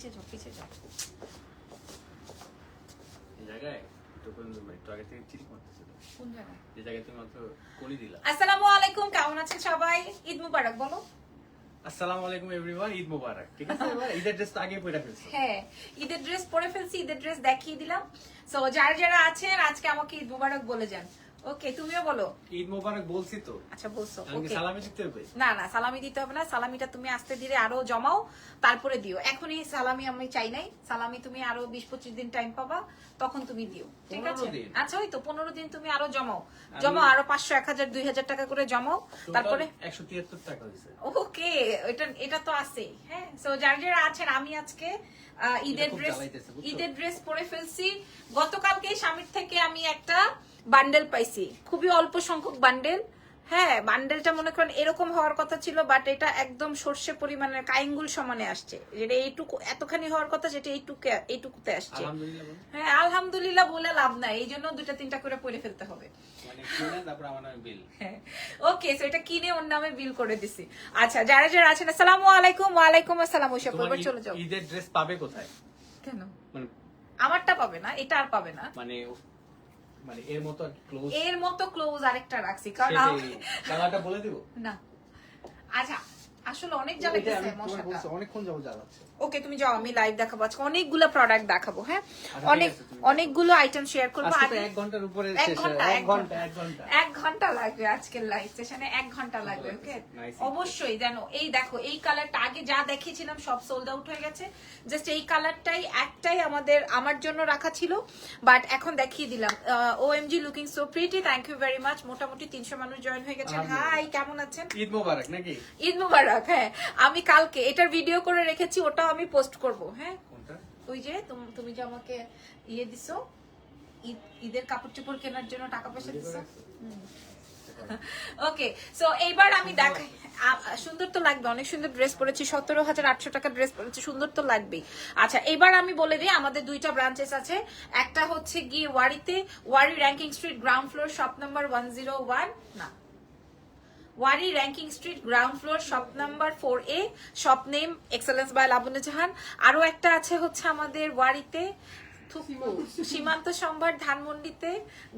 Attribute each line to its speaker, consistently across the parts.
Speaker 1: পিছে যাও পিছে যাও।
Speaker 2: এই জায়গায় একটু আগে থেকে চিঠি করতেছে
Speaker 1: কোন জায়গায়?
Speaker 2: যে জায়গায় তুমি মাত্র কোলি দিলা।
Speaker 1: আসসালামু আলাইকুম, কেমন আছেন সবাই? ঈদ মুবারক বলো।
Speaker 2: আসসালামু আলাইকুম এভরিওয়ান, ঈদ মোবারক। ঠিক আছে, এবার ঈদের ড্রেস আগে পরে ফেলছো।
Speaker 1: হ্যাঁ, ঈদের ড্রেস পরে ফেলছি, ঈদের ড্রেস দেখিয়ে দিলাম। সো যারা যারা আছেন আজকে আমাকে ঈদ মুবারক বলে যান। ওকে, তুমিও বলো
Speaker 2: ঈদ মোবারক বলছি তো।
Speaker 1: আচ্ছা বলছো,
Speaker 2: আমি
Speaker 1: ওকে।
Speaker 2: সালামি দিতে হবে?
Speaker 1: না না, সালামি দিতে হবে না। সালামিটা তুমি আস্তে ধীরে আরো জমাও, তারপরে দিও। এখনই সালামি আমি চাই নাই। সালামি তুমি আরো 20-25 দিন টাইম পাবা, তখন তুমি দিও, ঠিক আছে?
Speaker 2: 15 দিন?
Speaker 1: আচ্ছা, ওই তো 15 দিন তুমি আরো জমাও। জমাও আরো 500, 1000, 2000 টাকা করে জমাও, তারপরে
Speaker 2: 173 টাকা হইছে।
Speaker 1: ওকে। এটা তো আছেই। হ্যাঁ, সো যারা যারা আছেন, আমি আজকে ঈদের ড্রেস পরে ফেলছি। গতকালকেই স্বামীর থেকে আমি একটা বান্ডেল পাইছি, খুবই অল্প সংখ্যক বান্ডেল। হ্যাঁ, বান্ডেলটা মনে করেন এরকম হওয়ার কথা ছিল, বাট এটা একদম সর্ষে পরিমাণের কাইঙ্গুল সমানে আসছে। যেটা এইটুকু এতখানি হওয়ার কথা, যেটা এইটুকুতে আসছে। হ্যাঁ, আলহামদুলিল্লাহ বলে লাভ নাই, এই জন্য 2-3টা করে পরে ফেলতে হবে। ওকে, সো এটা কিনে ওর নামে বিল করে দিছি। আচ্ছা, যারা যারা আছেন আসসালামু আলাইকুম। ওয়ালাইকুম আসসালাম। ওইসব এবার চলে যাও।
Speaker 2: ঈদের ড্রেস পাবে কোথায়?
Speaker 1: কেন
Speaker 2: মানে
Speaker 1: আমারটা পাবে না, এটা আর পাবে না।
Speaker 2: মানে এর মতো
Speaker 1: ক্লোজ আরেকটা রাখছি, কারণ
Speaker 2: কালারটা বলে দিব
Speaker 1: না। আচ্ছা, আসলে অনেক জ্বালাইতেছে মশাটা।
Speaker 2: অনেকক্ষণ যাবো জ্বালাচ্ছে।
Speaker 1: ওকে, তুমি যাও, আমি লাইভ দেখাবো আজকে, অনেকগুলো প্রোডাক্ট দেখাবো। হ্যাঁ, অনেকগুলো আইটেম শেয়ার করবো।
Speaker 2: আজকে 1 ঘন্টার উপরে শেষ।
Speaker 1: 1 ঘন্টা লাগবে আজকের লাইভ সেশনে, 1 ঘন্টা লাগবে। ওকে, অবশ্যই জানো। এই দেখো, এই কালারটা আগে যা দেখিয়েছিলাম সব সোল্ড আউট হয়ে গেছে। জাস্ট এই কালারটাই একটাই আমার জন্য রাখা ছিল, বাট এখন দেখিয়ে দিলাম। OMG looking so pretty, thank you very much. মোটামুটি 300 মানুষ জয়েন হয়ে গেছেন। হাই, কেমন আছেন?
Speaker 2: ঈদ মোবারক নাকি?
Speaker 1: ঈদ মুবারক। হ্যাঁ, আমি কালকে এটার ভিডিও করে রেখেছি, ওটাও আমি পোস্ট করব। হ্যাঁ, ওই যে তুমি যে আমাকে দিছো, ঈদের কাপড় চোপড় কেনার জন্য টাকা পয়সা দিছো। ওকে, সো এইবার আমি দেখাই। সুন্দর তো লাগবে, অনেক সুন্দর ড্রেস পরেছি। 17,800 টাকা ড্রেস পরেছি, সুন্দর তো লাগবেই। আচ্ছা, এবার আমি বলে দিই, আমাদের 2টা ব্রাঞ্চেস আছে। একটা হচ্ছে গিয়ে ওয়ারিতে, Wari ranking street ground floor, shop number 101 না, Wari ranking street ground floor, shop number 4A, shop name excellence by Labanya Jahan. আরো একটা আছে হচ্ছে আমাদের ওয়ারিতে, সীমান্ত সম্ভার ধানমন্ডিতে,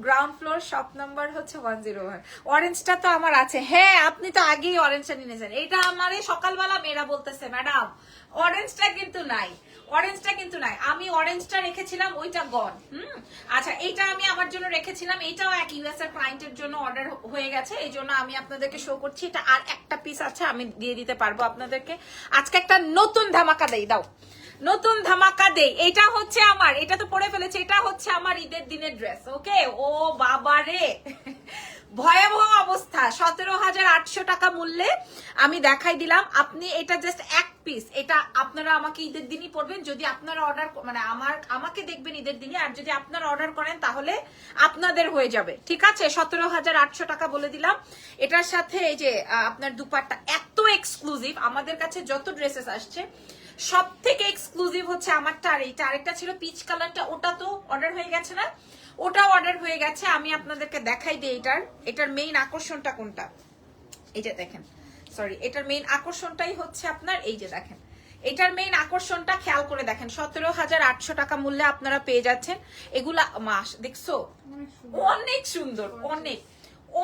Speaker 1: গ্রাউন্ড ফ্লোর, শপ নাম্বার হচ্ছে 101। অরেঞ্জটা তো আমার আছে। হ্যাঁ, আপনি তো আগেই অরেঞ্জটা নিয়েছেন। এটা আমার সকালবেলা মেয়েরা বলতেছে, ম্যাডাম অরেঞ্জটা কিন্তু নাই, অরেঞ্জটা কিন্তু নাই। আমি অরেঞ্জটা রেখেছিলাম, ওইটা গন। আচ্ছা, এইটা আমি আমার জন্য রেখেছিলাম, এইটাও এক ইউএস এর ক্লায়েন্টের জন্য অর্ডার হয়ে গেছে, এই জন্য আমি আপনাদেরকে শো করছি। এটা আর একটা পিস আছে, আমি দিয়ে দিতে পারবো আপনাদেরকে। আজকে একটা নতুন ধামাকা দেই, দাও নতুন ধামাকা দেই। এটা হচ্ছে আমার, এটা তো পরে ফেলেছে, এটা হচ্ছে আমার ঈদের দিনের ড্রেস। ওকে, ও বাবারে ভয়াবহ অবস্থা। 17,800 টাকা মূল্যে আমি দেখাই দিলাম। আপনি এটা জাস্ট এক পিস, এটা আপনারা আমাকে ঈদের দিনই পড়বেন। যদি আপনারা অর্ডার মানে আমাকে দেখবেন ঈদের দিনে, আর যদি আপনারা অর্ডার করেন তাহলে আপনাদের হয়ে যাবে। ঠিক আছে, 17,800 টাকা বলে দিলাম। এটার সাথে এই যে আপনার দুপাট্টা এত এক্সক্লুসিভ, আমাদের কাছে যত ড্রেসেস আসছে সব থেকে এক্সক্লুসিভ হচ্ছে আমারটা। আর এইটা আরেকটা ছিল পিচ কালারটা, ওটা তো অর্ডার হয়ে গেছে না? ওটাও অর্ডার হয়ে গেছে। আমি আপনাদেরকে দেখাই দিই এটার মেইন আকর্ষণটা কোনটা। এই যে দেখেন, সরি, এটার মেইন আকর্ষণটাই হচ্ছে আপনার এই যে দেখেন, এটার মেইন আকর্ষণটা খেয়াল করে দেখেন। 17,800 টাকা মূল্যে আপনারা পেয়ে যাচ্ছেন এগুলা। মাস দেখছো, অনেক সুন্দর, অনেক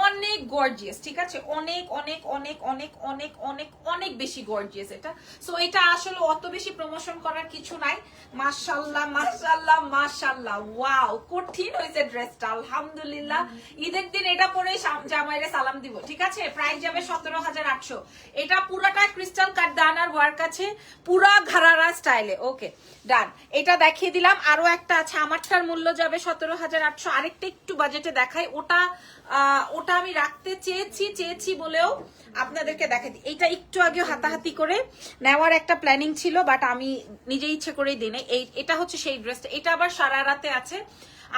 Speaker 1: অনেক গর্জিয়াস। ঠিক আছে, অনেক অনেক অনেক অনেক অনেক অনেক অনেক বেশি গর্জিয়াস এটা। সো এটা আসলে অত বেশি প্রমোশন করার কিছু নাই। মাশাআল্লাহ মাশাআল্লাহ মাশাআল্লাহ, ওয়াও, কঠিন হয়েছে ড্রেসটা। আলহামদুলিল্লাহ, ঈদের দিন এটা পরে জামাইরে সালাম দিব। ঠিক আছে, প্রাইস যাবে 17,800। এটা পুরাটা ক্রিস্টাল কাট দানার ওয়ার্ক আছে, পুরা ঘারারা স্টাইলে। ওকে, ডান। এটা দেখিয়ে দিলাম। আরো একটা আছে, আমারটার মূল্য যাবে 17,800। আরেকটা একটু বাজেটে দেখাই, ওটা আমি রাখতে চেয়েছি বলেও আপনাদেরকে দেখাই দিই। এটা একটু আগে হাতাহাতি করে নেওয়ার একটা প্ল্যানিং ছিল, বাট আমি নিজে ইচ্ছে করেই দিই না। এটা হচ্ছে সেই ড্রেসটা, এটা আবার সারা রাতে আছে।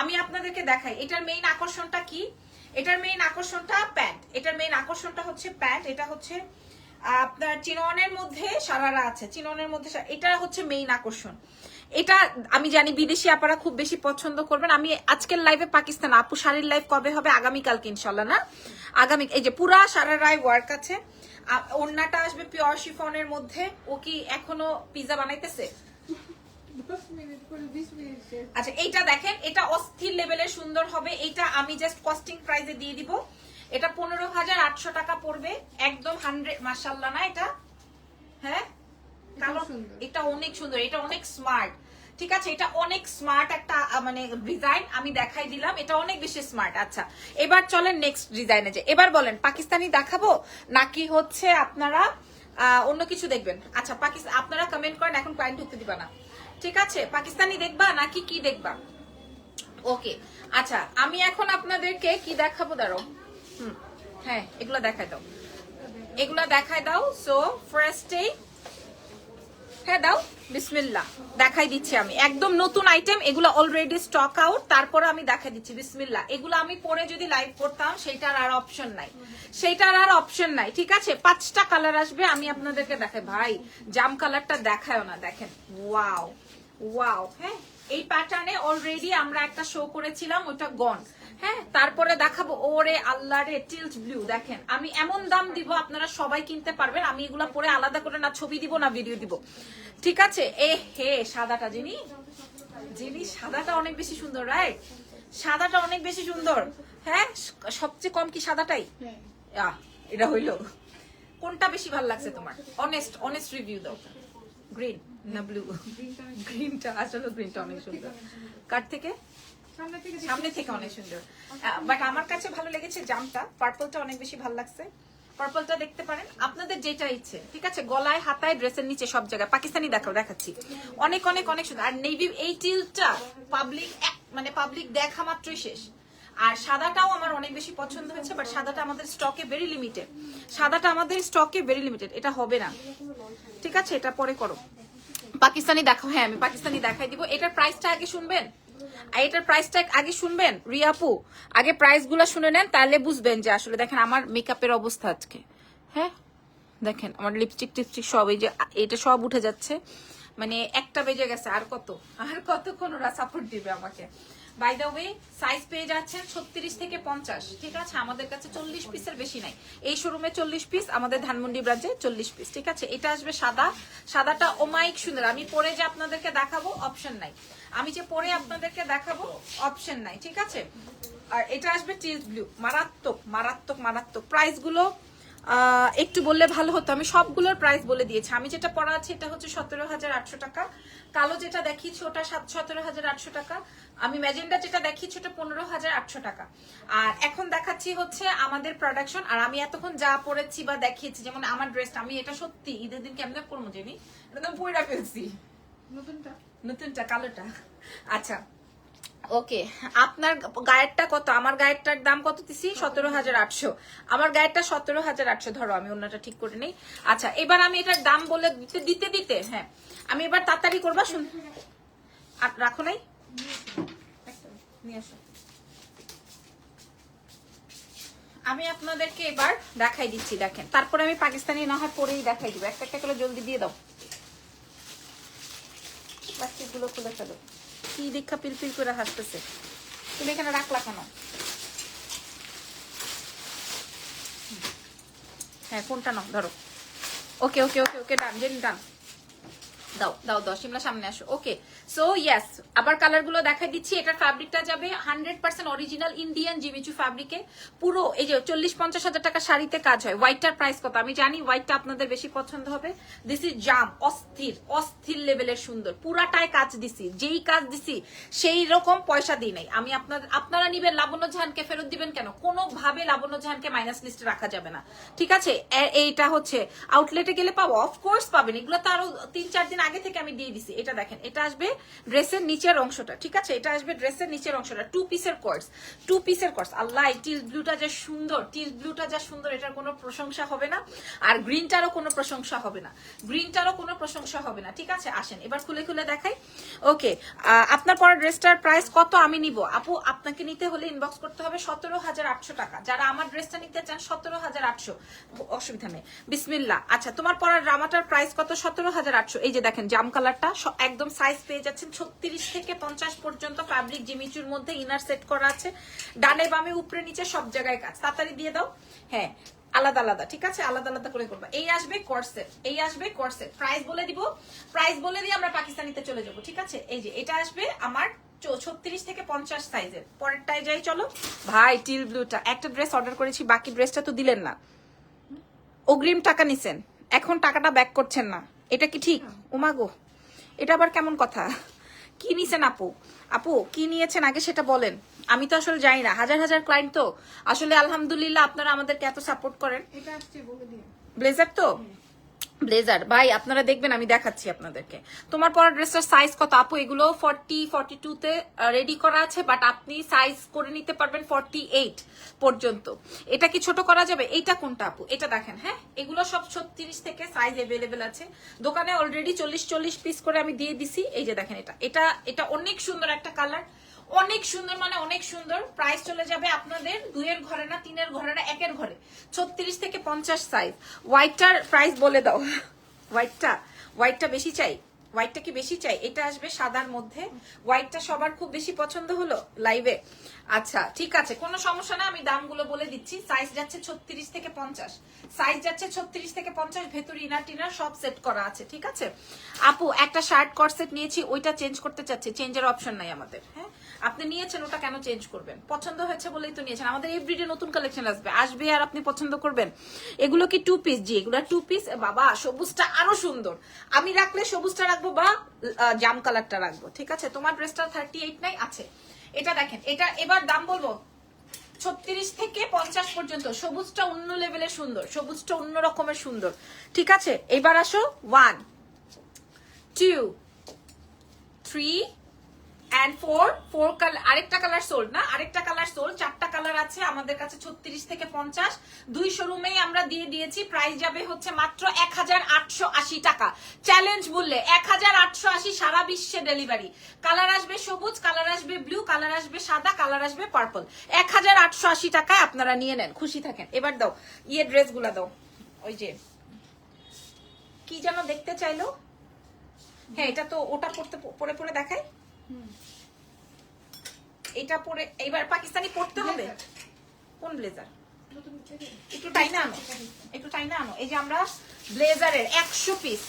Speaker 1: আমি আপনাদেরকে দেখাই এটার মেইন আকর্ষণটা কি। এটার মেইন আকর্ষণটা প্যান্ট, এটার মেইন আকর্ষণটা হচ্ছে প্যান্ট। এটা হচ্ছে আপনার চিননের মধ্যে সারারা আছে, চিননের মধ্যে এটা হচ্ছে মেইন আকর্ষণ। এটা আমি জানি বিদেশি আপারা খুব বেশি পছন্দ করবেন। আমি আজকের লাইভে পাকিস্তান আপু শাড়ির লাইভ কবে হবে? আগামীকালকে ইনশাল্লাহ। না, আগামী। এই যে পুরা সারারায় ওয়ার্ক আছে, ওড়নাটা আসবে পিওর শিফনের মধ্যে। ও কি এখনো পিজা বানাইতেছে? আচ্ছা এইটা দেখেন, এটা অস্থির লেভেলের সুন্দর হবে। এটা আমি জাস্ট কস্টিং প্রাইসে দিয়ে দিব। এটা 15,800 টাকা পড়বে, একদম 100। মাশাআল্লাহ না এটা? হ্যাঁ কালো, এটা অনেক সুন্দর, এটা অনেক স্মার্ট। ঠিক আছে, এটা অনেক স্মার্ট একটা মানে ডিজাইন আমি দেখাই দিলাম, এটা অনেক বেশি স্মার্ট। আচ্ছা এবার চলেন নেক্সট ডিজাইনে যে, এবার বলেন পাকিস্তানি দেখাবো নাকি হচ্ছে আপনারা অন্য কিছু দেখবেন? আচ্ছা পাকিস্তান আপনারা কমেন্ট করেন, এখন ক্লায়েন্ট ঢুকতে দিবা না। ঠিক আছে, পাকিস্তানি দেখবা নাকি কি দেখবা? ওকে আচ্ছা আমি এখন আপনাদেরকে কি দেখাবো, দাঁড়ো। হ্যাঁ এগুলা দেখাই দাও, এগুলা দেখাই দাও। সো ফার্স্টে হ্যাঁ দাও, বিসমিল্লাহ দেখাই দিচ্ছি আমি, একদম নতুন আইটেম, এগুলো অলরেডি স্টক আউট। তারপরে আমি দেখাই দিচ্ছি বিসমিল্লাহ। এগুলো আমি পরে যদি লাইভ করতাম সেইটার আর অপশন নাই, সেইটার আর অপশন নাই। ঠিক আছে, 5টা কালার আসবে, আমি আপনাদেরকে দেখাই। ভাই জাম কালারটা দেখায়ও না, দেখেন ওয়াও ওয়াও। হ্যাঁ এই প্যাটার্নে অলরেডি আমরা একটা শো করেছিলাম, ওটা গন। হ্যাঁ তারপরে দেখাবো, ওরে আল্লাহ রে, টিল্ট ব্লু। দেখেন আমি এমন দাম দিব আপনারা সবাই কিনতে পারবেন, আমি এগুলা পরে আলাদা করে না ছবি দিব না ভিডিও দিব। ঠিক আছে, এ হে সাদাটা যিনি সাদাটা অনেক বেশি সুন্দর, রাইট? সাদাটা অনেক বেশি সুন্দর। হ্যাঁ সবচেয়ে কম কি সাদাটাই? এটা হইলো, কোনটা বেশি ভালো লাগছে তোমার? অনেস্ট রিভিউ দাও। গ্রিন না ব্লু? গ্রিনটা, আসলে গ্রিনটা অনেক সুন্দর। কার থেকে? সামনে থেকে অনেক সুন্দর, বাট আমার কাছে ভালো লেগেছে জামটা। পার্পলটা অনেক বেশি ভালো লাগছে, পার্পলটা দেখতে পারেন আপনাদের যেটা ইচ্ছে। ঠিক আছে, গলায় হাতায় ড্রেসের নিচে সব জায়গায়। পাকিস্তানি দেখাচ্ছি, অনেক অনেক অনেক সুন্দর। আর নেভি এই টিলটা পাবলিক দেখা মাত্রই শেষ। আর সাদাটাও আমার অনেক বেশি পছন্দ হয়েছে, বাট সাদাটা আমাদের স্টকে ভেরি লিমিটেড, এটা হবে না। ঠিক আছে, এটা পরে করো। পাকিস্তানি দেখাও, হ্যাঁ আমি পাকিস্তানি দেখাই দিব। এটার প্রাইসটা আগে শুনবেন, রিয়াপু আগে প্রাইস গুলা শুনে নেন, তাহলে বুঝবেন যে আসলে। দেখেন আমার মেকআপের অবস্থা আজকে, হ্যাঁ দেখেন আমার লিপস্টিক টিপস্টিক সব, এই যে এটা সব উঠে যাচ্ছে, মানে 1টা বেজে গেছে। আর কতক্ষণ ওরা সাপোর্ট দিবে আমাকে। বাই দ্য ওয়ে সাইজ পেয়ে যাচ্ছেন 36 থেকে 50। ঠিক আছে, আমাদের কাছে 40 পিসের বেশি নাই। এই শোরুমে 40 পিস, আমাদের ধানমন্ডি ব্রাঞ্চে 40 পিস। ঠিক আছে, এটা আসবে সাদাটা ওমাইক সুন্দর। আমি পরে যে আপনাদেরকে দেখাবো অপশন নাই, অপশন নাই। ঠিক আছে, আর এটা আসবে টিল্ট ব্লু, মারাত্মক। প্রাইস গুলো একটু বললে ভালো হতো, আমি সবগুলোর প্রাইস বলে দিয়েছি। আমি যেটা পড়া আছে এটা হচ্ছে 17,800 টাকা, কালো যেটা দেখিয়েছি ওটা 17,800 টাকা, আমি ম্যাজেন্ডা যেটা দেখিয়েছি ওটা 15,800 টাকা। আর এখন দেখাচ্ছি হচ্ছে আমাদের প্রোডাকশন। আর আমি এতক্ষণ যা পরেছি বা দেখিয়েছি, যেমন আমার ড্রেসটা, আমি এটা সত্যি ঈদের দিন কেমন করবো জানি, একদম পয়রা ফেলছি, নতুনটা কালোটা। আচ্ছা ওকে, আপনার গায়েরটা কত? আমার গায়েরটার দাম কত দিছি? 17,800। আমার গায়েরটা 17,800। ধরো আমি অন্যটা ঠিক করে নেই। আচ্ছা এবার আমি এটার দাম বলে দিতে হ্যাঁ আমি এবার তাড়াতাড়ি করবা। শুন রাখো নাই, নিয়ে আসো। আমি আপনাদেরকে এবার দেখাই দিচ্ছি, দেখেন। তারপরে আমি পাকিস্তানি না হয় পরেই দেখাই দিব, একটা করে জলদি দিয়ে দাও। প্লাস্টিক গুলো খুলে ফেলো। কি দেখা পিলপিল করে হাসতেছে, তুমি এখানে রাখলা কেন? হ্যাঁ কোনটা নাও, ধরো। ওকে ডান, জেনি ডান। দাও শিমলা সামনে আসো। ওকে সো ইয়েস, আবার কালার গুলো দেখাই দিচ্ছি। এটার ফ্যাব্রিকটা যাবে 100% অরিজিনাল ইন্ডিয়ান জিমিচু ফ্যাব্রিকে। পুরো এই যে 40-50 হাজার টাকা শাড়িতে কাজ হয়। হোয়াইটটার প্রাইস কত? আমি জানি হোয়াইটটা আপনাদের বেশি পছন্দ হবে। দিস ইজ জাম, অস্থির লেভেলের সুন্দর, পুরাটায় কাজ দিছি, যেই কাজ দিছি সেই রকম পয়সা দিই নাই আমি। আপনারা নিবেন, লাবণ্য জাহানকে ফেরত দিবেন কেন? কোনোভাবে লাবণ্য জাহানকে মাইনাস লিস্টে রাখা যাবে না। ঠিক আছে, এইটা হচ্ছে আউটলেটে গেলে পাবো, অফকোর্স পাবেন। এগুলো তো আরো 3-4 দিন আগে থেকে আমি দিয়ে দিছি। এটা দেখেন, এটা আসবে ড্রেসের নিচের অংশটা। ঠিক আছে, এটা আসবে ড্রেসের নিচের অংশটা, 2 পিসের কোর্স। আল্লাহ টিল ব্লুটা যা সুন্দর, এটার কোনো প্রশংসা হবে না। আর গ্রিনটারও কোনো প্রশংসা হবে না। ঠিক আছে, আসেন এবার খুলে দেখাই। ওকে, আপনার পরা ড্রেসটার প্রাইস কত আমি নিব? আপু আপনাকে নিতে হলে ইনবক্স করতে হবে 17,800 টাকা। যারা আমার ড্রেসটা নিতে চান 17,800, অসুবিধা নেই। বিসমিল্লাহ। আচ্ছা তোমার পরা জামাটার প্রাইস কত? 17,800। এই যে দেখেন জাম কালারটা, একদম সাইজ পেয়ে যাচ্ছেন 36 থেকে 50 পর্যন্ত। ফ্যাব্রিক জিমিচুর মধ্যে ইনার সেট করা আছে, ডানে বামে উপরে নিচে সব জায়গায় কাজ। তাড়াতাড়ি দিয়ে দাও। হ্যাঁ আলাদা আলাদা, ঠিক আছে, আলাদা আলাদা করে করবা। এই আসবে কর্সেট, এই আসবে কর্সেট। প্রাইস বলে দিব, প্রাইস বলে দিয়ে আমরা পাকিস্তানিতে চলে যাব, ঠিক আছে। এই যে এটা আসবে আমার 36 থেকে 50 সাইজের। পরেরটায় যাই চলো ভাই। টিল ব্লুটা একটা ড্রেস অর্ডার করেছি, বাকি ড্রেসটা তো দিলেন না, অগ্রিম টাকা নিছেন, এখন টাকাটা ব্যাক করছেন না, এটা কি ঠিক? ওমাগো, এটা আবার কেমন কথা? কি নিছেন আপু? আপু কি নিয়েছেন আগে সেটা বলেন, আমি তো আসলে জানি না। হাজার হাজার ক্লায়েন্ট তো আসলে, আলহামদুলিল্লাহ আপনারা আমাদেরকে এত সাপোর্ট করেন।
Speaker 3: এটা আসছে বলে দিন।
Speaker 1: ব্লেজার তো, ব্লেজার ভাই আপনারা দেখবেন, আমি দেখাচ্ছি আপনাদেরকে। তোমার পরা ড্রেসটার সাইজ কত আপু? এগুলো 40 42 তে রেডি করা আছে, বাট আপনি সাইজ করে নিতে পারবেন 48 পর্যন্ত। এটা কি ছোট করা যাবে? এটা কোনটা আপু? এটা দেখেন, হ্যাঁ এগুলো সব 36 থেকে সাইজ अवेलेबल আছে দোকানে অলরেডি। 40 পিস করে আমি দিয়ে দিছি। এই যে দেখেন, এটা এটা এটা অনেক সুন্দর একটা কালার, অনেক সুন্দর, মানে অনেক সুন্দর। প্রাইস চলে যাবে আপনাদের 2 এর ঘরে না, 3 এর ঘরে না, 1 এর ঘরে, 36 থেকে 50 সাইজ। হোয়াইটটার প্রাইস বলে দাও। হোয়াইটটা বেশি চাই, হোয়াইটটা কি বেশি চাই? এটা আসবে সাদার মধ্যে। হোয়াইটটা সবার খুব বেশি পছন্দ হলো লাইভে। আচ্ছা ঠিক আছে, কোনো সমস্যা না, আমি দামগুলো বলে দিচ্ছি। সাইজ যাচ্ছে 36 থেকে 50, সাইজ যাচ্ছে 36 থেকে 50। ভেতরে ইনার টিনার সব সেট করা আছে, ঠিক আছে। আপু একটা শার্ট কর্সেট নিয়েছি, ওইটা চেঞ্জ করতে চাচ্ছি, চেঞ্জের অপশন নাই আমাদের। হ্যাঁ আপনি নিয়েছেন, ওটা কেন চেঞ্জ করবেন? পছন্দ হয়েছে বলেই তো নিয়েছেন। আমাদের এভরিডে নতুন কালেকশন আসবে আর আপনি পছন্দ করবেন। এগুলো কি 2 পিস? জি এগুলো 2 পিস। বাবা সবুজটা আরো সুন্দর, আমি রাখলে সবুজটা রাখবো বা জাম কালারটা রাখবো, ঠিক আছে। তোমার ড্রেসটা 38 নাই আছে। এটা দেখেন, এটা এবার দাম বলবো 36 থেকে 50 পর্যন্ত। সবুজটা অন্য লেভেলের সুন্দর, সবুজটা অন্য রকমের সুন্দর, ঠিক আছে। এবার আসো 1 2 3 and 4 কালার। আরেকটা কালার সোল্ড না, আরেকটা কালার সোল্ড। 4টা কালার আছে আমাদের কাছে 36 থেকে 50। 2 শোরুমেই আমরা দিয়ে দিয়েছি। প্রাইস যাবে হচ্ছে মাত্র 1880 টাকা, চ্যালেঞ্জ মূল্যে 1880, সারা বিশ্বে ডেলিভারি। কালার আসবে সবুজ, কালার আসবে ব্লু, কালার আসবে সাদা, কালার আসবে পার্পল। 1880 টাকায় আপনারা নিয়ে নেন, খুশি থাকেন। এবার দাও ইয়ে ড্রেসগুলা দাও, ওই যে কি যেন দেখতে চাইলো। হ্যাঁ এটা তো ওটা পরে পরে দেখাই, এটা পরে। এবার পাকিস্তানি পড়তে হবে। কোন ব্লেজার? একটু টাইনা আনো, একটু টাইনা আনো। এই যে আমরা ব্লেজারের 100 পিস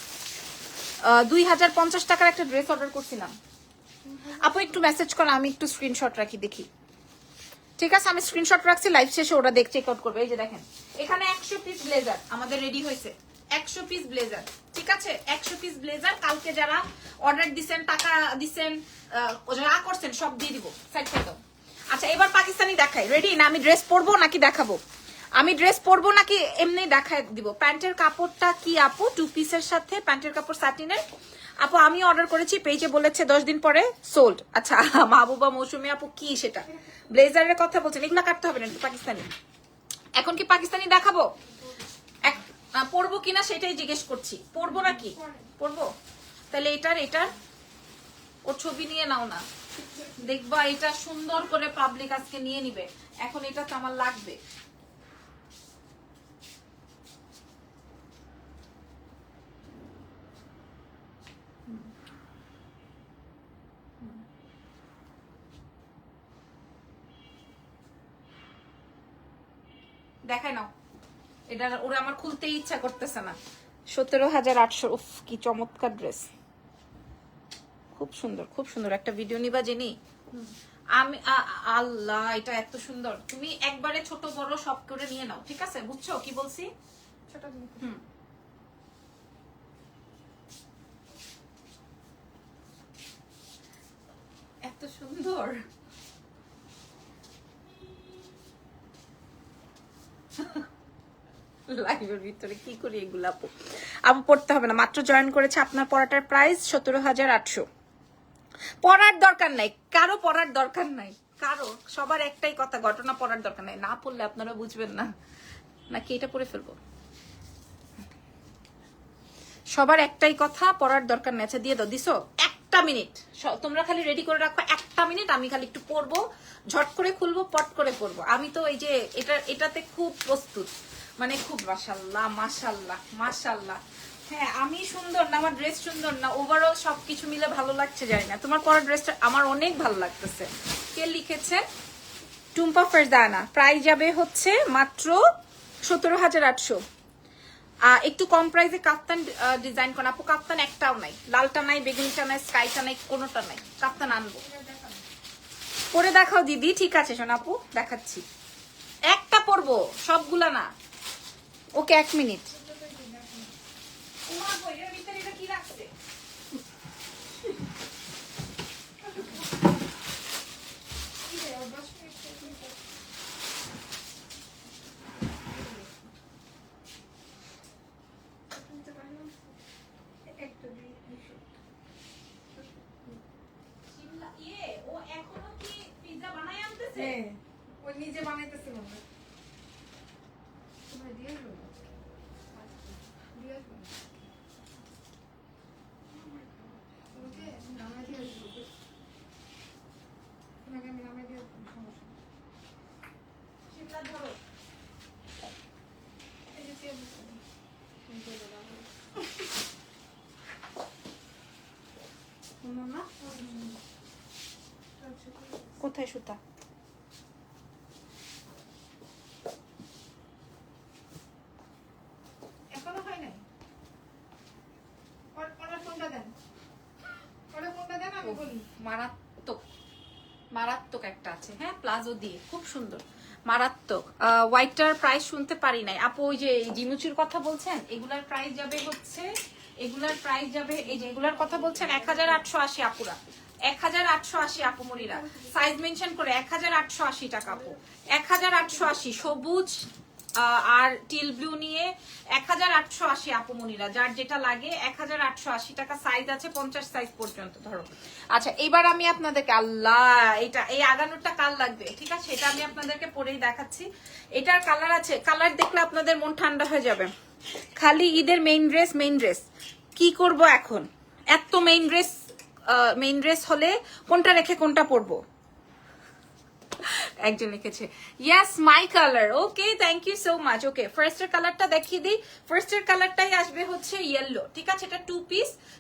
Speaker 1: 2050 টাকার একটা ড্রেস অর্ডার করছিলাম। আপু একটু মেসেজ করো, আমি একটু স্ক্রিনশট রাখি দেখি। ঠিক আছে আমি স্ক্রিনশট রাখছি, লাইভ শেষে ওরা দেখ চেক আউট করবে। এই যে দেখেন এখানে 100 পিস ব্লেজার আমাদের রেডি হয়েছে। 100 পিস ব্লেজার, ঠিক আছে। 100 পিস ব্লেজার কালকে যারা অর্ডার দিছেন, টাকা দিছেন, যা করছেন সব দিয়ে দিব। সাইড করে দাও। আচ্ছা এবার পাকিস্তানি দেখাই। রেডি না? আমি ড্রেস পরবো নাকি দেখাবো? আমি ড্রেস পরবো নাকি এমনি দেখাই দিব? প্যান্টের কাপড়টা কি আপু? 2 পিসের সাথে প্যান্টের কাপড় সাটিনের। আপু আমি অর্ডার করেছি, পেজে বলেছে 10 দিন পরে সোল্ড। আচ্ছা মাহবুবা মৌসুমী আপু কি সেটা? ব্লেজারের কথা বলছেন, এগুলা কাটতে হবে না পাকিস্তানি। এখন কি পাকিস্তানি দেখাবো? পরবো কিনা সেটাই জিজ্ঞেস করছি। পরবো নাকি? পরবো। তাহলে এটার ওর ছবি নিয়ে নাও না, দেখবা এটা সুন্দর করে পাবলিক আজকে নিয়ে নিবে। এখন এটা তো আমার লাগবে। দেখাই নাও, এটা ওরা আমার খুলতেই ইচ্ছা করতেছে না। 17,800। উফ কি চমৎকার ড্রেস, খুব সুন্দর, খুব সুন্দর। একটা ভিডিও নিবা জেনি? আমি আল্লাহ এটা এত সুন্দর। তুমি একবারে ছোট বড় সব করে নিয়ে নাও, ঠিক আছে? বুঝছো কি বলছি? এত সুন্দর। লাইভের ভিতরে কি করি এগুলা? আপু আপু পড়তে হবে না, মাত্র জয়েন করেছে। আপনার পড়াটার প্রাইস 17,800। পড়ার দরকার নাই কারো, পড়ার দরকার নাই কারো। সবার একটাই কথা, ঘটনা পড়ার দরকার নাই। না পড়লে আপনারা বুঝবেন না। নাকি এটা পড়ে ফেলবো? সবার একটাই কথা, পড়ার দরকার নেই। আচ্ছা দিয়ে দাও। দিছো? 1 মিনিট তোমরা খালি রেডি করে রাখো। 1 মিনিট আমি খালি একটু পরবো, ঝট করে খুলবো, পট করে পরবো। আমি তো এই যে এটাতে খুব প্রস্তুত, মানে খুব। মাশাল্লাহ মাশাল্লাহ মাশাল্লাহ। হ্যাঁ আমি সুন্দর না, আমার ড্রেস সুন্দর না, ওভারঅল সবকিছু মিলে ভালো লাগছে। জানি না, তোমার পরা ড্রেসটা আমার অনেক ভালো লাগতেছে। কে লিখেছে? টুম্পা ফারজানা। প্রাইস যাবে হচ্ছে মাত্র 17,800। একটু কম প্রাইসে কাপ্তান ডিজাইন করেন আপু। কাপ্তান একটাও নাই, লালটা নাই, বেগুনিটা নাই, স্কাইটা নাই, কোনোটা নাই। কাপ্তান আনবো, পরে দেখাও দিদি। ঠিক আছে শোন আপু, দেখাচ্ছি। একটা পরবো, সবগুলা না। ওকে, 1 মিনিট। কি রাখছে? ও এখনো কি পিজ্জা বানায় আনতেছে?
Speaker 3: ও নিজে বানাইতেছে মনে হয়। তোমার দিয়ে দেবো? দিয়ে দেবো? ওকে নামাই দিয়ে দেবো। তোমাকে আমি নামাই দিয়ে দেবো, সমস্যা নেই।
Speaker 1: শিমলা ধরো।
Speaker 3: এই যে দিয়ে দিচ্ছি। এই যে দাও।
Speaker 1: শুনো না, কোথায় সুতা?
Speaker 3: এখনো হয় নাই। ওনার ফোনটা দেন, ওনার ফোনটা দেন, আমি বলি।
Speaker 1: মারাত্মক মারাত্মক একটা আছে, হ্যাঁ, প্লাজো দিয়ে খুব সুন্দর, মারাত্মক। হোয়াইটটার প্রাইস শুনতে পারি নাই আপু। ওই যে জিনুচুর কথা বলছেন, এগুলার প্রাইস যাবে হচ্ছে, এগুলার প্রাইস যাবে, এই যে এগুলার কথা বলছেন 1880 আপুরা, 1880 আপু মনিরা। সাইজ মেনশন করে 1880 টাকা আপু, 1880। সবুজ আর টিল ব্লু নিয়ে 1880 আপু মনিরা, যার যেটা লাগে 1880 টাকা। সাইজ আছে 50 সাইজ পর্যন্ত ধরো। আচ্ছা, এবার আমি আপনাদেরকে, আল্লাহ, এটা এই আগানোরটা কাল লাগবে, ঠিক আছে, এটা আমি আপনাদেরকে পরেই দেখাচ্ছি। এটার কালার আছে, কালার দেখলে আপনাদের মন ঠান্ডা হয়ে যাবে। খালি ঈদের মেইন ড্রেস কি করব এখন? এত মেইন ড্রেস হলে কোনটা রেখে কোনটা পরবো? একজন লিখেছে yes my colour. Okay, thank you so much. Okay, ফার্স্টের কালারটা দেখিয়ে দিই। ফার্স্টের কালারটাই আসবে হচ্ছে ইয়েলো, ঠিক আছে। এটা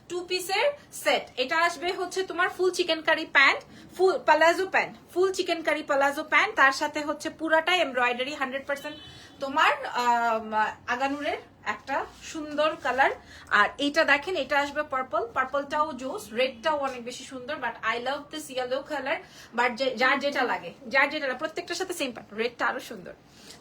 Speaker 1: টু পিসের সেট। এটা আসবে হচ্ছে তোমার full chikankari pant, full palazzo pant, full chikankari palazzo pant, তার সাথে হচ্ছে পুরাটাই এমব্রয়ডারি 100% তোমার আগানুরের একটা সুন্দর কালার। আর এটা দেখেন, এটা আসবে পার্পল, পার্পলটাও জোস, রেডটাও অনেক বেশি সুন্দর, but I love this yellow colour. But যার যেটা লাগে, প্রত্যেকটার সাথে সেম প্যান্ট। রেডটা আরো সুন্দর,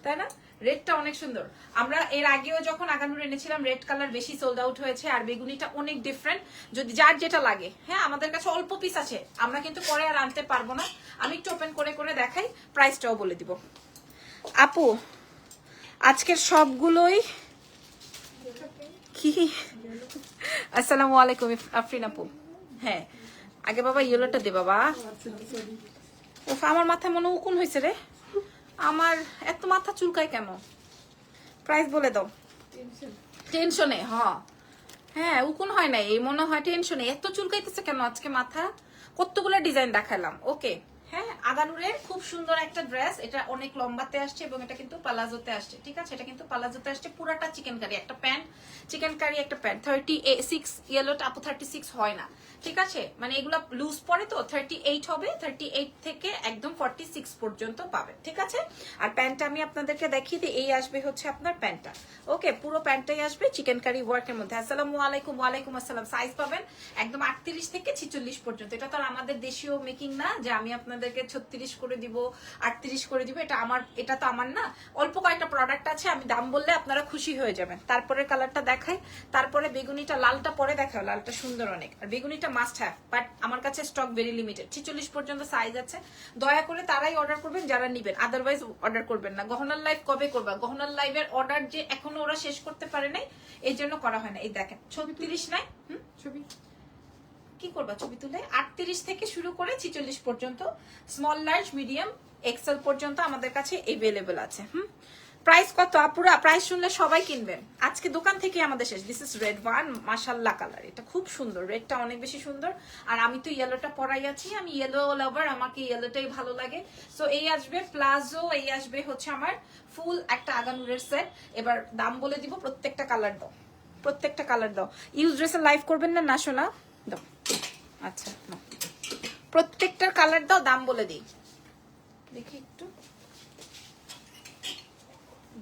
Speaker 1: তাই না? রেডটা অনেক সুন্দর। আমরা এর আগেও যখন আগানুর এনেছিলাম, রেড কালার বেশি সোল্ড আউট হয়েছে, আর বেগুনিটা অনেক ডিফারেন্ট। যদি যার যেটা লাগে, হ্যাঁ, আমাদের কাছে অল্প পিস আছে, আমরা কিন্তু পরে আর আনতে পারবো না। আমি একটু ওপেন করে করে দেখাই, প্রাইসটাও বলে দিব। আপু আজকের সবগুলোই কি? আসসালামু আলাইকুম আফরিন আপু। হ্যাঁ, আগে বাবা ইয়েলোটা দে বাবা। ওফ, আমার মাথা মনে উকুন হয়েছে রে, আমার এত মাথা চুলকায় কেন? প্রাইস বলে দাও। টেনশনে, হ্যাঁ, উকুন হয় নাই, এই মনে হয় টেনশনে। এত চুলকাইতেছে কেন আজকে মাথা? কতগুলো ডিজাইন দেখালাম। ওকে, হ্যাঁ, আগানুরের খুব সুন্দর একটা ড্রেস। এটা অনেক লম্বাতে আসছে এবং এটা কিন্তু পালাজোতে আসছে, ঠিক আছে। এটা কিন্তু পালাজোতে আসছে, পুরাটা চিকেন কারি একটা প্যান্ট, চিকেন কারি একটা প্যান্ট। 36 ইয়েলোটা আপু 36 হয় না, ঠিক আছে, মানে এগুলা লুজ পরে তো 38 হবে। 38 থেকে একদম 46 পর্যন্ত পাবে, ঠিক আছে। আর প্যান্টটা আমি আপনাদেরকে দেখিয়ে দিই, এই আসবে হচ্ছে আপনার প্যান্টটা। ওকে, পুরো প্যান্টটাই আসবে চিকেন কারি ওয়ার্কের মধ্যে। আসসালামু আলাইকুম। ওয়ালাইকুম আসসালাম। সাইজ পাবেন একদম 38 থেকে 46 পর্যন্ত। এটা তো আর আমাদের দেশীয় মেকিং না যে আমি আপনাদেরকে 36 করে দিব, 38 করে দিব। এটা তো আমার না, অল্প কয়েকটা প্রোডাক্ট আছে, আমি দাম বললে আপনারা খুশি হয়ে যাবেন। তারপরে কালারটা দেখাই, তারপরে বেগুনিটা, লালটা পরে দেখাও, লালটা সুন্দর অনেক। আর বেগুনিটা মাস্ট হ্যাভ, বাট আমার কাছে স্টক ভেরি লিমিটেড। 46 পর্যন্ত সাইজ আছে। দয়া করে তারাই অর্ডার করবেন যারা নিবেন, আদারওয়াইজ অর্ডার করবেন না। গহনার লাইভ কবে করবা? গহনার লাইভের অর্ডার যে এখনো ওরা শেষ করতে পারে নাই, এই জন্য করা হয় না। এই দেখেন 36 নাই,
Speaker 3: ছবি
Speaker 1: কি করবা ছবি তুলে? 38 থেকে শুরু করে 46 পর্যন্ত, স্মল, লার্জ, মিডিয়াম, এক্সেল পর্যন্ত আমাদের কাছে এভেলেবেল আছে। প্রাইস কত আপুরা? প্রাইস শুনলে সবাই কিনবেন। আজকে দোকান থেকে আমাদের শেষ। দিস ইজ রেড ওয়ান, মাশাআল্লাহ কালার, এটা খুব সুন্দর, রেডটা অনেক বেশি সুন্দর। আর আমি তো ইয়েলোটা পরাই আছি, আমি ইয়েলো লাভার, আমাকে ইয়েলোটাই ভালো লাগে। সো এই আসবে প্লাজো, এই আসবে হচ্ছে আমার ফুল একটা আগানুরের সেট। এবার দাম বলে দিব, প্রত্যেকটা কালার দাও, প্রত্যেকটা কালার দাও। ইউজ ড্রেসের লাইভ করবেন না? না শোনা দাও, আচ্ছা নাও। প্রত্যেকটার কালার দাও, দাম বলে দিই। দেখি একটু,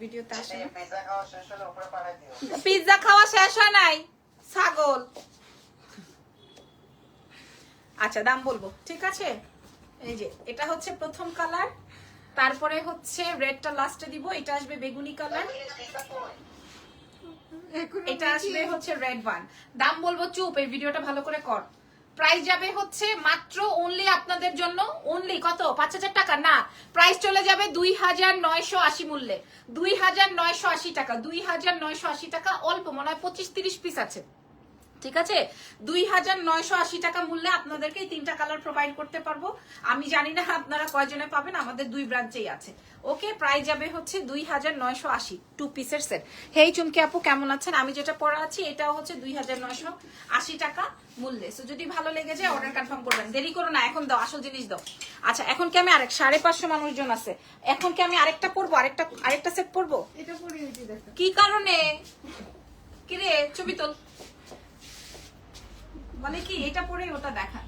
Speaker 1: ভিডিওতে আসে না।
Speaker 4: পিজ্জা খাওয়া শেষ হলে উপরে পাঠাই দিও।
Speaker 1: পিৎজা খাওয়া শেষ হয় নাই ছাগল। আচ্ছা দাম বলবো, ঠিক আছে। এই যে এটা হচ্ছে প্রথম কালার, তারপরে হচ্ছে রেডটা লাস্টে দিব, এটা আসবে বেগুনি কালার, এটা আসবে হচ্ছে রেড ওয়ান। দাম বলবো, চুপ, এই ভিডিওটা ভালো করে কর। প্রাইস যাবে হচ্ছে মাত্র অনলি আপনাদের জন্য, অনলি কত 5,000 টাকা না, প্রাইস চলে যাবে 2,980 মূল্যে, 2,980 টাকা, 2,980 টাকা। অল্প মনে হয় 25-30 পিস আছে, ঠিক আছে। 2,980 টাকা মূল্যে আপনাদেরকে এই 3টা কালার প্রোভাইড করতে পারবো। আমি জানি না আপনারা কয়জনে পাবেন, আমাদের 2 ব্রাঞ্চেই আছে। ওকে, প্রাইস যাবে হচ্ছে 2,980, 2 পিসের সেট। হেই চুমকি আপু কেমন আছেন? আমি যেটা পরা আছি এটাও হচ্ছে 2,980 টাকা মূল্যে। সো যদি ভালো লেগে যায় অর্ডার কনফার্ম করবেন, দেরি করো না, এখন দাও, আসল জিনিস দাও। আচ্ছা এখন কি আমি 550 মানুষজন আছে, এখন কি আমি আরেকটা পরবো, আরেকটা সেট পরবো?
Speaker 3: এটা পরে হইছে দেখো।
Speaker 1: কি কারণে? কিরে ছবি তোল, মানে কি এটা পরে ওটা দেখা।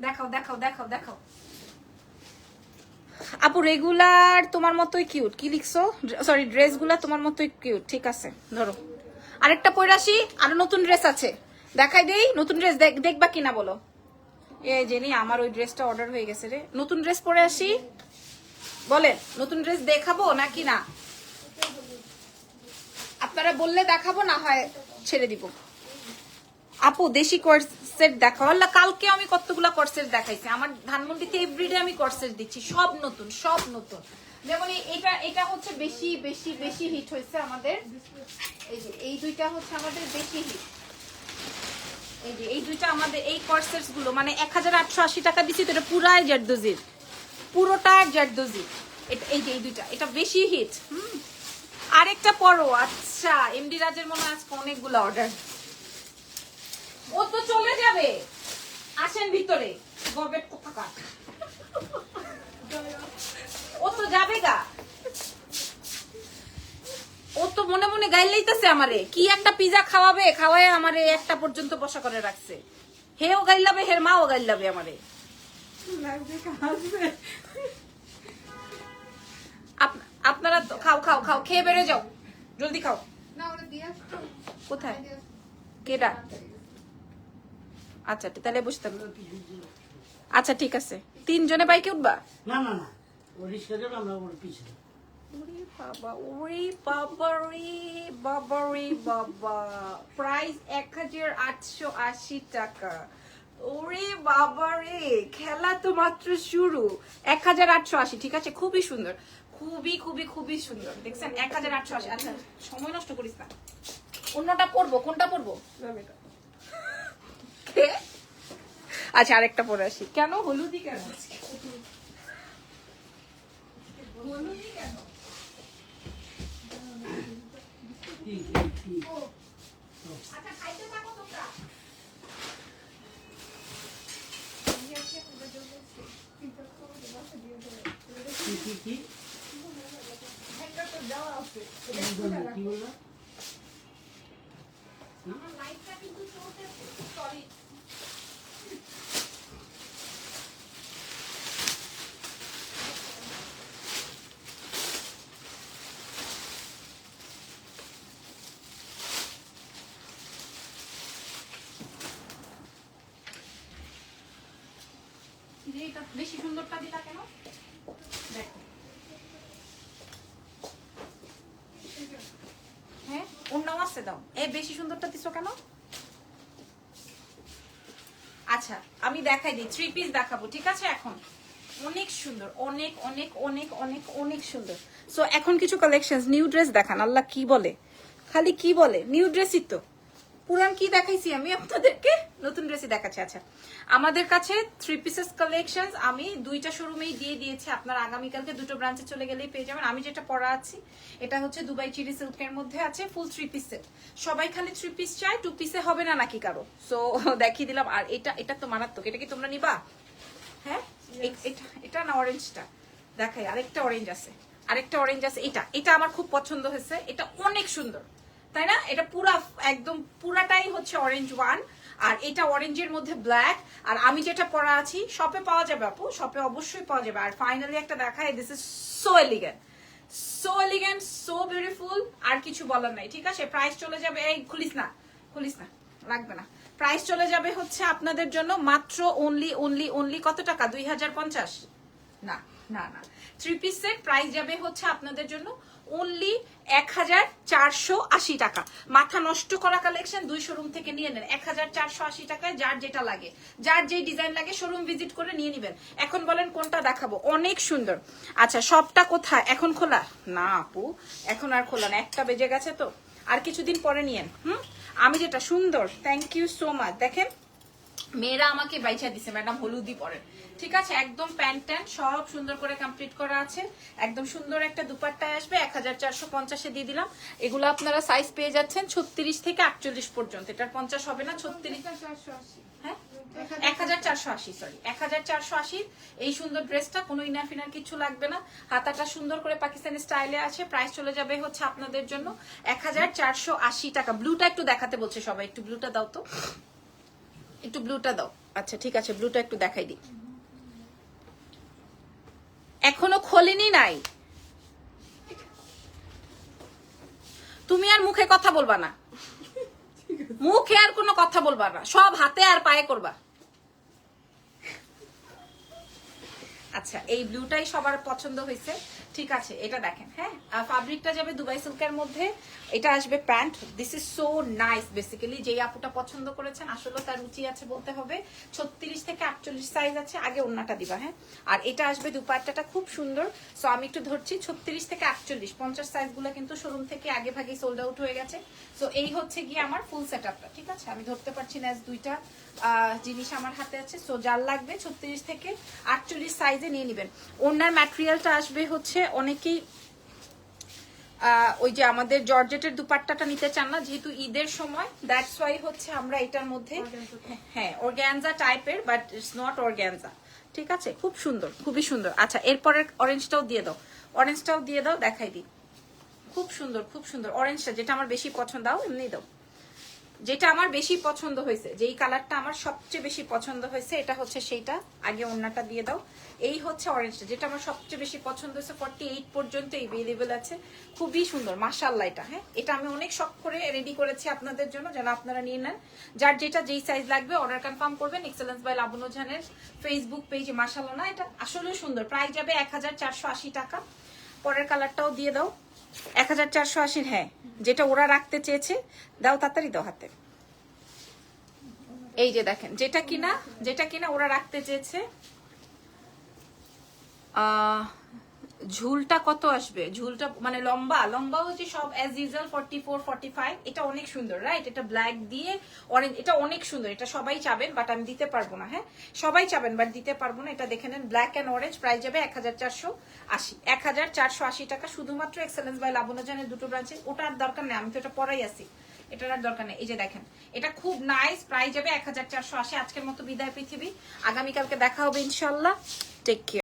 Speaker 1: দেখাও দেখাও দেখাও দেখাও। আপু রেগুলার তোমার মতোই কিউট, কি লিখছো? সরি, ড্রেসগুলা তোমার মতোই কিউট, ঠিক আছে ধরো। আরেকটা পরে আসি, আরো নতুন ড্রেস আছে, দেখাই দেই। নতুন ড্রেস দেখবা কিনা বলো? এই জেনি আমার ওই ড্রেসটা অর্ডার হয়ে গেছে রে, নতুন ড্রেস পরে আসি। বলেন নতুন ড্রেস দেখাবো নাকি না? আপনারা বললে দেখাবো, না হয় ছেড়ে দিব। আপু দেশি কোর্সেট দেখাও। আল্লাহ কালকে আমি কতগুলা কোর্সেট দেখাইছি, আমার ধানমন্ডিতে এভরিডে আমি কোর্সেট দিচ্ছি, সব নতুন সব নতুন। যেমন এটা হচ্ছে বেশি বেশি বেশি হিট হয়েছে আমাদের, এই যে এই দুইটা হচ্ছে আমাদের বেশি হিট। এই যে এই দুইটা আমাদের এই কোর্সেটস গুলো মানে 1,880 টাকা দিছি, তো এটা পুরাই জারদোজির, পুরোটা জারদোজি। এটা এই যে এই দুইটা, এটা বেশি হিট। আরেকটা পরো। আচ্ছা এমডি রাজের মনে হয় আজকে অনেকগুলো অর্ডার। ও তো চলে যাবে, আসেন ভিতরে, গবেট কোথাকার। ও তো যাবে গা, ও তো মনে মনে গাইলেইতেছে আমারে, কি একটা পিজা খাওয়াবে, খাওয়ায় আমারে একটা পর্যন্ত বসা করে রাখছে। হেও গাইলাবে, হের মাও গাইলাবে আমারে।
Speaker 3: লাগবে কাজবে।
Speaker 1: আপনারা তো খাও খাও খাও, খেয়ে বেড়ে যাও, জলদি খাও।
Speaker 3: না ওরা দিয়ে আসতো।
Speaker 1: কোথায় কেডা? আচ্ছা তাহলে বুঝতাম। আচ্ছা ঠিক আছে, 3 জনে বাইকে উঠবা?
Speaker 5: না না না, ও রিক্সা যাবে, আমরা ওর পিছনে।
Speaker 1: ওরে বাবা, ওরে বাবা রে বাবা রে বাবা, প্রাইস 1,880 টাকা। ওরে বাবা রে, খেলা তো মাত্র শুরু। 1,880, ঠিক আছে, খুবই সুন্দর, খুবই খুবই খুবই সুন্দর। দেখছেন 1,880। আচ্ছা সময় নষ্ট করিস না, অন্যটা পরবো, কোনটা পরবো? কে? আচ্ছা আরেকটা পরে আসি। কেন হলুদি কেন? হলুদি কেন? আচ্ছা খাইতে থাকো তোমরা।
Speaker 5: কি
Speaker 3: একটা তো দেওয়া আছে।
Speaker 5: কি বললো?
Speaker 1: আমার লাইটটা কিন্তু চলতেছে, সরি। এটা বেশি সুন্দরটা দিলা কেন? দেখো হ্যাঁ, অন্যও আছে, দাও। এই বেশি সুন্দরটা দিছো কেন? আচ্ছা আমি দেখাই দিই, 3 পিস দেখাবো, ঠিক আছে। এখন অনেক সুন্দর, অনেক অনেক অনেক অনেক অনেক সুন্দর। সো এখন কিছু কালেকশনস, নিউ ড্রেস দেখান। আল্লাহ কি বলে, খালি কি বলে, নিউ ড্রেসই তো। পুরান কি দেখাইছি আমি আপনাদেরকে, নতুন ড্রেসই দেখাচ্ছি। আচ্ছা আমাদের কাছে 3 পিসেস কালেকশনস আমি 2টা শোরুমেই দিয়ে দিয়েছি, আপনারা আগামীকালকে 2টো ব্রাঞ্চে চলে গেলেই পেয়ে যাবেন। আমি যেটা পরা আছি এটা হচ্ছে দুবাই চিরি সিল্কের মধ্যে আছে, ফুল 3 পিস সেট। সবাই খালি 3 পিস চায়, 2 পিসে হবে না নাকি কারো? সো দেখিয়ে দিলাম। আর এটা তো মারাত্মক, এটা কি তোমরা নিবা? হ্যাঁ এটা না, অরেঞ্জটা দেখাই, আরেকটা অরেঞ্জ আছে, আরেকটা অরেঞ্জ আছে। এটা আমার খুব পছন্দ হয়েছে, এটা অনেক সুন্দর, তাই না? এটা পুরা একদম পুরাটাই হচ্ছে অরেঞ্জ ওয়ান, আর এটা অরেঞ্জের মধ্যে ব্ল্যাক। আর আমি যেটা পরা আছি শপে পাওয়া যাবে আপু, শপে অবশ্যই পাওয়া যাবে। আর ফাইনালি একটা দেখায়, this is so elegant, so elegant, so beautiful, আর কিছু বলার নাই। ঠিক আছে, প্রাইস চলে যাবে, এই খুলিস না, খুলিস না, লাগবে না। প্রাইস চলে যাবে হচ্ছে আপনাদের জন্য মাত্র অনলি কত টাকা? 2050? না না না, 3 পিস সেট প্রাইস যাবে হচ্ছে আপনাদের জন্য অনলি 1480 টাকা। মাথা নষ্ট করা কালেকশন, 2 শোরুম থেকে নিয়ে নেন 1480 টাকায়। যার যেটা লাগে, যার যে ডিজাইন লাগে শোরুম ভিজিট করে নিয়ে নেবেন। এখন বলেন কোনটা দেখাবো? অনেক সুন্দর। আচ্ছা, সবটা কোথায় এখন খোলা? না আপু, এখন আর খোলা না, 1টা বেজে গেছে তো, আর কিছুদিন পরে নিয়েন। আমি যেটা সুন্দর, থ্যাংক ইউ সো মাচ। দেখেন মেয়েরা আমাকে বাইচা দিছে, ম্যাডাম হলুদি পরেন। ঠিক আছে, একদম প্যান্ট ট্যান্ট সব সুন্দর করে কমপ্লিট করা আছে। একদম সুন্দর একটা দুপাট্টায় আসবে, 1450 দিয়ে দিলাম। এগুলো আপনারা সাইজ পেয়ে যাচ্ছেন 36 থেকে 48 পর্যন্ত। এটার 50 হবে না, 36,
Speaker 3: 480
Speaker 1: হ্যাঁ 1480, সরি 1480। এই সুন্দর ড্রেসটা কোনো ইনার ফিনার কিছু লাগবে না, হাতাটা সুন্দর করে পাকিস্তানি স্টাইলে আছে। প্রাইস চলে যাবে হচ্ছে আপনাদের জন্য 1480 টাকা। ব্লুটা একটু দেখাতে বলছে সবাই, একটু ব্লুটা দাও তো, একটু ব্লুটা দাও। আচ্ছা ঠিক আছে, ব্লুটা একটু দেখাই দিই। এখনো খোলেনি নাই, তুমি আর মুখে কথা বলবা না, মুখে আর কোনো কথা বলবা না, সব হাতে আর পায়ে করবা। আচ্ছা, এই ব্লুটাই সবার পছন্দ হয়েছে। ঠিক আছে, এটা দেখেন, হ্যাঁ ফ্যাব্রিকটা যাবে দুবাই সিল্কের মধ্যে। এটা আসবে pant, this is so nice. Basically যেই আপুটা পছন্দ করেছেন আসলে তার রুচি আছে বলতে হবে। 36 থেকে 48 সাইজ আছে, আগে ওন্নাটা দিবা। হ্যাঁ, আর এটা আসবে দুপাট্টাটা খুব সুন্দর। সো আমি একটু ধরছি 36 থেকে 48, 50 সাইজগুলো কিন্তু শোরুম থেকে আগে ভাগে সোল্ড আউট হয়ে গেছে। সো এই হচ্ছে গিয়ে আমার ফুল সেটআপটা। ঠিক আছে, আমি ধরতে পারছি না, দুইটা জিনিস আমার হাতে আছে। সো যার লাগবে 36 থেকে 48 সাইজে নিয়ে নেবেন। ওনার ম্যাটেরিয়ালটা আসবে হচ্ছে, অনেকেই ওই যে আমাদের জর্জেটের দুপাট্টাটা নিতে চান না, যেহেতু ঈদের সময়, দ্যাটস ওয়াই হচ্ছে আমরা এটার মধ্যে, হ্যাঁ অর্গানজা টাইপের, বাট ইটস নট অর্গানজা। ঠিক আছে, খুব সুন্দর, খুবই সুন্দর। আচ্ছা, এরপরের অরেঞ্জটাও দিয়ে দাও, অরেঞ্জটাও দিয়ে দাও, দেখাই দিই। খুব সুন্দর, খুব সুন্দর অরেঞ্জটা, যেটা আমার বেশি পছন্দ। দাও, এমনি দাও। যেটা আমার বেশি পছন্দ হয়েছে, যেই কালারটা আমার সবচেয়ে বেশি পছন্দ হয়েছে, এটা হচ্ছে সেইটা। আগে ওড়নাটা দিয়ে দাও। এই হচ্ছে অরেঞ্জটা, যেটা আমার সবচেয়ে বেশি পছন্দ হয়েছে। 48 পর্যন্ত এভেলেবেল আছে, খুবই সুন্দর মাশাআল্লাহ। এটা, হ্যাঁ এটা আমি অনেক শখ করে রেডি করেছি আপনাদের জন্য, যেন আপনারা নিয়ে নেন। যার যেটা যেই সাইজ লাগবে অর্ডার কনফার্ম করবেন এক্সেলেন্স বাই লাবণ্য জানের ফেসবুক পেজে। মাশাআল্লাহ না, এটা আসলে সুন্দর। প্রাইস যাবে 1480 টাকা। পরের কালারটাও দিয়ে দাও, 1480। হ্যাঁ, যেটা ওরা রাখতে চেয়েছে দাও, তাড়াতাড়ি দাও হাতে। এই যে দেখেন, যেটা কিনা ওরা রাখতে চেয়েছে। ঝুলটা কত আসবে? ঝুলটা মানে লম্বা হচ্ছে সব অ্যাজ ইউজুয়াল 44, 45। এটা অনেক সুন্দর, রাইট? এটা ব্ল্যাক দিয়ে অরেঞ্জ, এটা অনেক সুন্দর। এটা সবাই চাবেন, বাট আমি দিতে পারবো না। হ্যাঁ, সবাই চাবেন, বাট দিতে পারবো না। এটা দেখে নেন, ব্ল্যাক অ্যান্ড অরেঞ্জ। প্রাইস যাবে 1480, 1480 টাকা, শুধুমাত্র এক্সেলেন্স বাই লাবণ্য জানের দুটো ব্রাঞ্চে। ওটার দরকার নেই, আমি তো এটা পরাই আছি, এটার আর দরকার নেই। এই যে দেখেন, এটা খুব নাইস। প্রাইস যাবে 1480। আজকের মতো বিদায় পৃথিবী, আগামীকালকে দেখা হবে ইনশাল্লাহ। Take care.